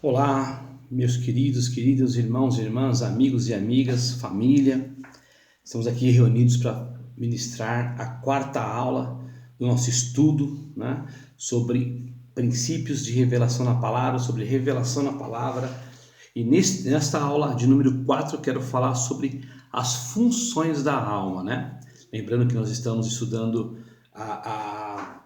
Olá, meus queridos irmãos e irmãs, amigos e amigas, família. Estamos aqui reunidos para ministrar a quarta aula do nosso estudo, sobre princípios de revelação na palavra, sobre revelação na palavra. E nesta aula de número 4 eu quero falar sobre as funções da alma, Lembrando que nós estamos estudando a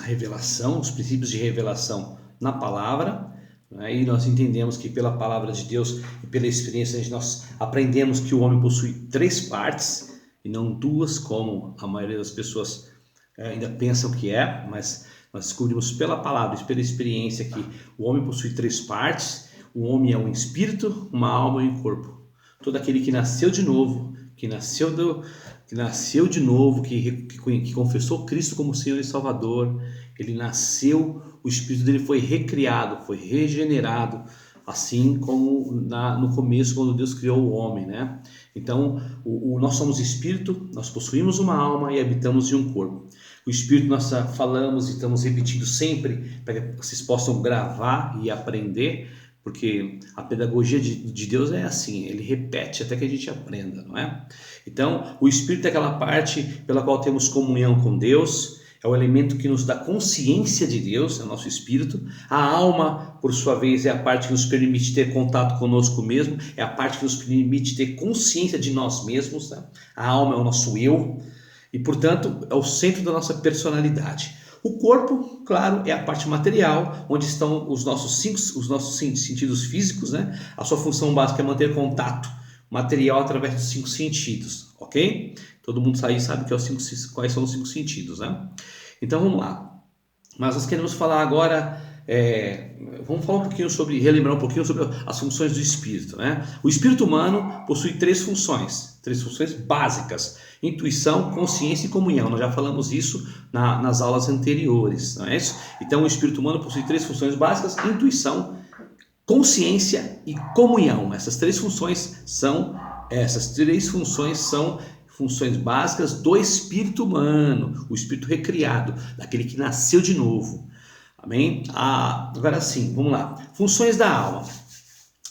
revelação, os princípios de revelação na palavra. E nós entendemos que pela palavra de Deus e pela experiência nós aprendemos que o homem possui 3 partes e não 2, como a maioria das pessoas ainda pensam que é, mas nós descobrimos pela palavra e pela experiência que o homem possui 3 partes. O homem é um espírito, uma alma e um corpo. Todo aquele que nasceu de novo, que confessou Cristo como Senhor e Salvador, ele nasceu, o espírito dele foi recriado, foi regenerado, assim como no começo, quando Deus criou o homem, Então, nós somos espírito, nós possuímos uma alma e habitamos em um corpo. O espírito nós falamos e estamos repetindo sempre, para que vocês possam gravar e aprender, porque a pedagogia de Deus é assim, ele repete até que a gente aprenda, não é? Então, o espírito é aquela parte pela qual temos comunhão com Deus, é o elemento que nos dá consciência de Deus, é o nosso espírito. A alma, por sua vez, é a parte que nos permite ter contato conosco mesmo, é a parte que nos permite ter consciência de nós mesmos, A alma é o nosso eu e, portanto, é o centro da nossa personalidade. O corpo, claro, é a parte material, onde estão os nossos sentidos físicos, A sua função básica é manter contato material através dos 5 sentidos, ok? Todo mundo aí sabe quais são os 5 sentidos, Então vamos lá. Mas nós queremos falar agora, vamos falar relembrar um pouquinho sobre as funções do espírito, O espírito humano possui 3 funções básicas: intuição, consciência e comunhão. Nós já falamos isso nas aulas anteriores, não é isso? Então o espírito humano possui 3 funções básicas: intuição, consciência e comunhão. Essas 3 funções são funções básicas do espírito humano, o espírito recriado, daquele que nasceu de novo. Amém? Agora sim, vamos lá. Funções da alma.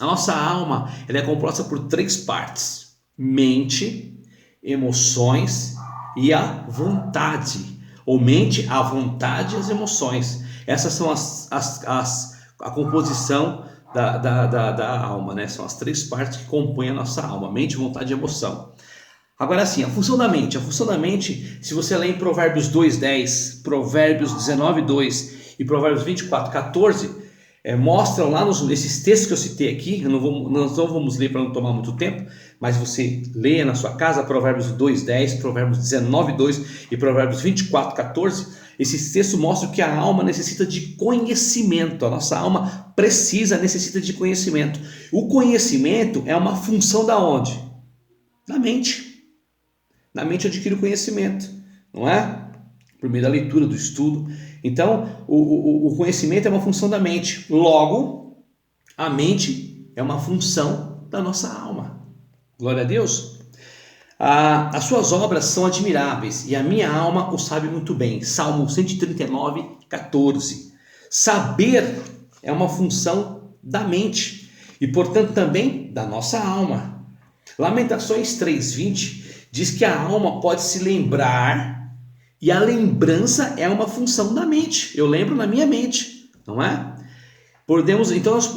A nossa alma ela é composta por 3 partes: mente, emoções e a vontade. Ou mente, a vontade e as emoções. Essas são a composição da alma, São as 3 partes que compõem a nossa alma: mente, vontade e emoção. Agora sim, a função da mente, se você ler em Provérbios 2:10, Provérbios 19:2 e Provérbios 24:14, mostram lá nesses textos que eu citei aqui. Nós não vamos ler para não tomar muito tempo, mas você leia na sua casa Provérbios 2:10, Provérbios 19:2 e Provérbios 24:14. Esses textos mostram que a alma necessita de conhecimento. A nossa alma necessita de conhecimento. O conhecimento é uma função da onde? Da mente. Na mente eu adquiro conhecimento, não é? Por meio da leitura, do estudo. Então, o conhecimento é uma função da mente. Logo, a mente é uma função da nossa alma. Glória a Deus. As suas obras são admiráveis e a minha alma o sabe muito bem. Salmo 139:14. Saber é uma função da mente e, portanto, também da nossa alma. Lamentações 3:20 diz que a alma pode se lembrar e a lembrança é uma função da mente. Eu lembro na minha mente, não é? Então nós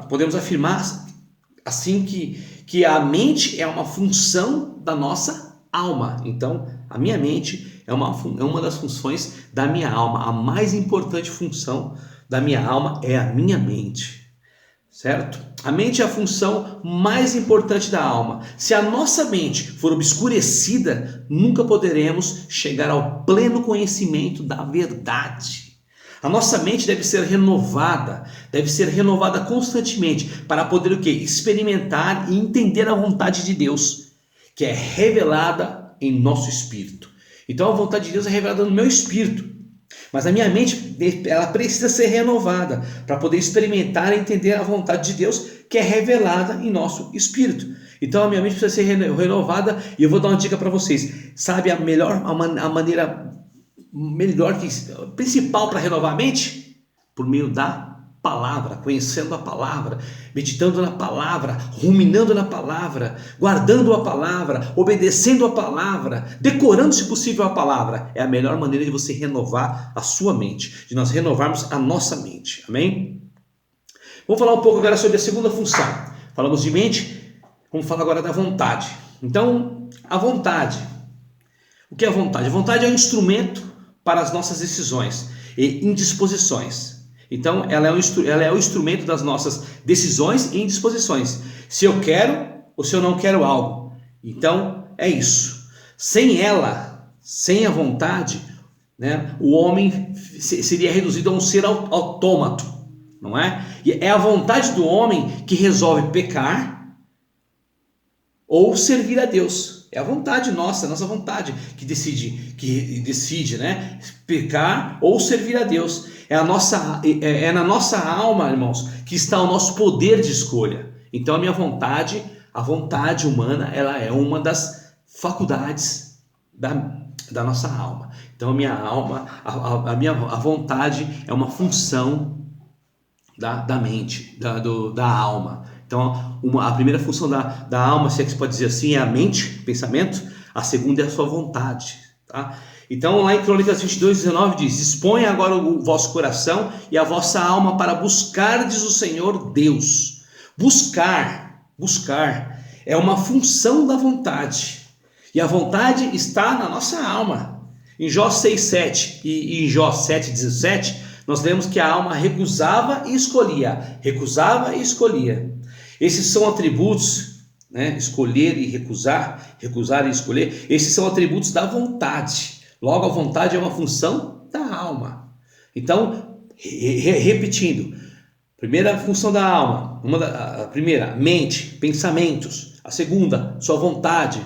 podemos afirmar assim que a mente é uma função da nossa alma. Então a minha mente é uma das funções da minha alma. A mais importante função da minha alma é a minha mente. Certo? A mente é a função mais importante da alma. Se a nossa mente for obscurecida, nunca poderemos chegar ao pleno conhecimento da verdade. A nossa mente deve ser renovada constantemente para poder o quê? Experimentar e entender a vontade de Deus, que é revelada em nosso espírito. Então a vontade de Deus é revelada no meu espírito. Mas a minha mente, ela precisa ser renovada para poder experimentar e entender a vontade de Deus, que é revelada em nosso espírito. Então a minha mente precisa ser renovada, e eu vou dar uma dica para vocês. Sabe a maneira principal para renovar a mente? Por meio da palavra, conhecendo a palavra, meditando na palavra, ruminando na palavra, guardando a palavra, obedecendo a palavra, decorando, se possível, a palavra. É a melhor maneira de você renovar a sua mente, de nós renovarmos a nossa mente. Amém? Vamos falar um pouco agora sobre a segunda função. Falamos de mente, vamos falar agora da vontade. Então, a vontade. O que é a vontade? A vontade é um instrumento para as nossas decisões e indisposições. Então, ela é o instrumento das nossas decisões e indisposições. Se eu quero ou se eu não quero algo. Então, é isso. Sem ela, sem a vontade, né, o homem seria reduzido a um ser autômato, não é? E é a vontade do homem que resolve pecar ou servir a Deus. É a vontade nossa, a nossa vontade que decide, né? Pecar ou servir a Deus. É na nossa alma, irmãos, que está o nosso poder de escolha. Então a vontade humana, ela é uma das faculdades da nossa alma. Então a minha alma, a vontade é uma função da mente, da alma. Então, a primeira função da alma, se é que se pode dizer assim, é a mente, pensamento. A segunda é a sua vontade, tá? Então, lá em Crônicas 22:19 diz: exponha agora o vosso coração e a vossa alma para buscardes o Senhor Deus. Buscar é uma função da vontade. E a vontade está na nossa alma. Em Jó 6:7 e em Jó 7:17, nós lemos que a alma recusava e escolhia. Esses são atributos, né? Escolher e recusar e escolher. Esses são atributos da vontade. Logo, a vontade é uma função da alma. Então, repetindo, primeira função da alma, a primeira, mente, pensamentos. A segunda, sua vontade.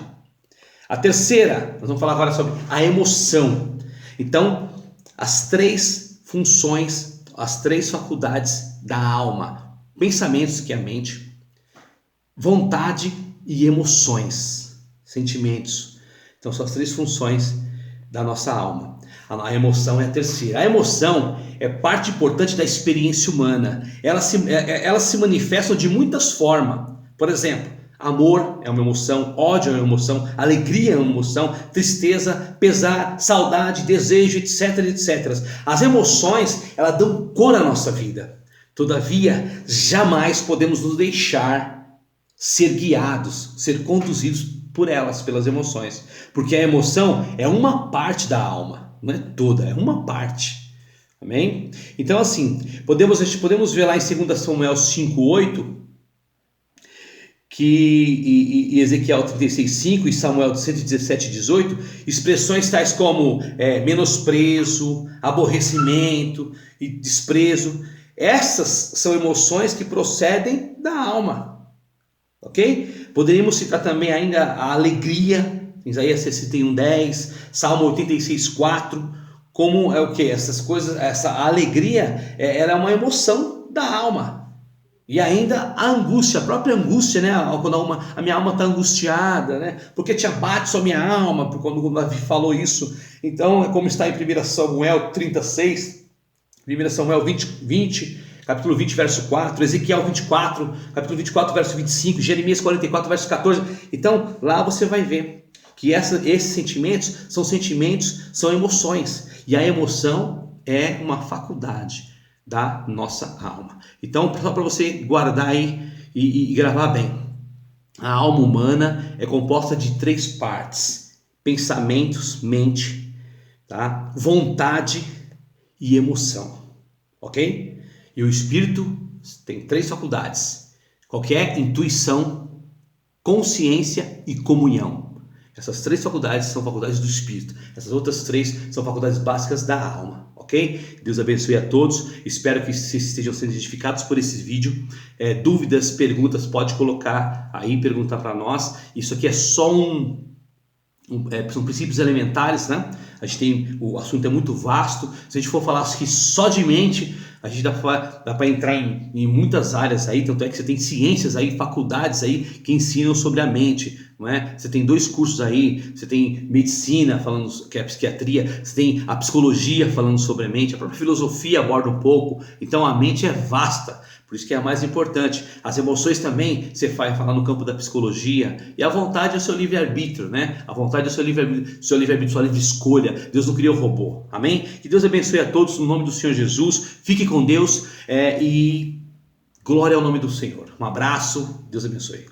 A terceira, nós vamos falar agora sobre a emoção. Então, as três funções, as três faculdades da alma: pensamentos, que é a mente, vontade e emoções, sentimentos. Então são as três funções da nossa alma. A emoção é a terceira. A emoção é parte importante da experiência humana. Elas se manifestam de muitas formas. Por exemplo, amor é uma emoção, ódio é uma emoção, alegria é uma emoção, tristeza, pesar, saudade, desejo, etc, etc. As emoções, elas dão cor à nossa vida. Todavia, jamais podemos nos deixar ser guiados, ser conduzidos por elas, pelas emoções. Porque a emoção é uma parte da alma, não é toda, é uma parte. Amém? Então, assim, podemos ver lá em 2 Samuel 5:8, e Ezequiel 36:5 e Samuel 117:18, expressões tais como menosprezo, aborrecimento e desprezo. Essas são emoções que procedem da alma. Ok? Poderíamos citar também ainda a alegria, Isaías 61:10, Salmo 86:4, como é o que? Essas coisas, essa alegria ela é uma emoção da alma. E ainda a angústia, a própria angústia, né? Quando a minha alma está angustiada, né? Porque te abate sua minha alma, quando Davi falou isso. Então, é como está em 1 Samuel 36, 1 Samuel 20, capítulo 20, verso 4, Ezequiel 24, capítulo 24, verso 25, Jeremias 44, verso 14. Então, lá você vai ver que esses sentimentos, são emoções. E a emoção é uma faculdade da nossa alma. Então, só para você guardar aí e gravar bem. A alma humana é composta de 3 partes: pensamentos, mente, tá? Vontade e emoção. Ok? E o espírito tem 3 faculdades: qualquer intuição, consciência e comunhão. Essas 3 faculdades são faculdades do espírito. Essas outras 3 são faculdades básicas da alma. Ok? Deus abençoe a todos. Espero que vocês estejam sendo edificados por esse vídeo. Dúvidas, perguntas, pode colocar aí, perguntar para nós. Isso aqui é só são princípios elementares, né? O assunto é muito vasto. Se a gente for falar aqui só de mente, A gente dá para entrar em muitas áreas aí, tanto é que você tem ciências aí, faculdades aí que ensinam sobre a mente, não é? Você tem 2 cursos aí, você tem medicina falando, que é a psiquiatria, você tem a psicologia falando sobre a mente, a própria filosofia aborda um pouco, então a mente é vasta. Por isso que é a mais importante. As emoções também, você vai falar no campo da psicologia. E a vontade é o seu livre-arbítrio, né? A vontade é o seu livre-arbítrio, sua livre escolha. Deus não criou robô. Amém? Que Deus abençoe a todos no nome do Senhor Jesus. Fique com Deus e glória ao nome do Senhor. Um abraço. Deus abençoe.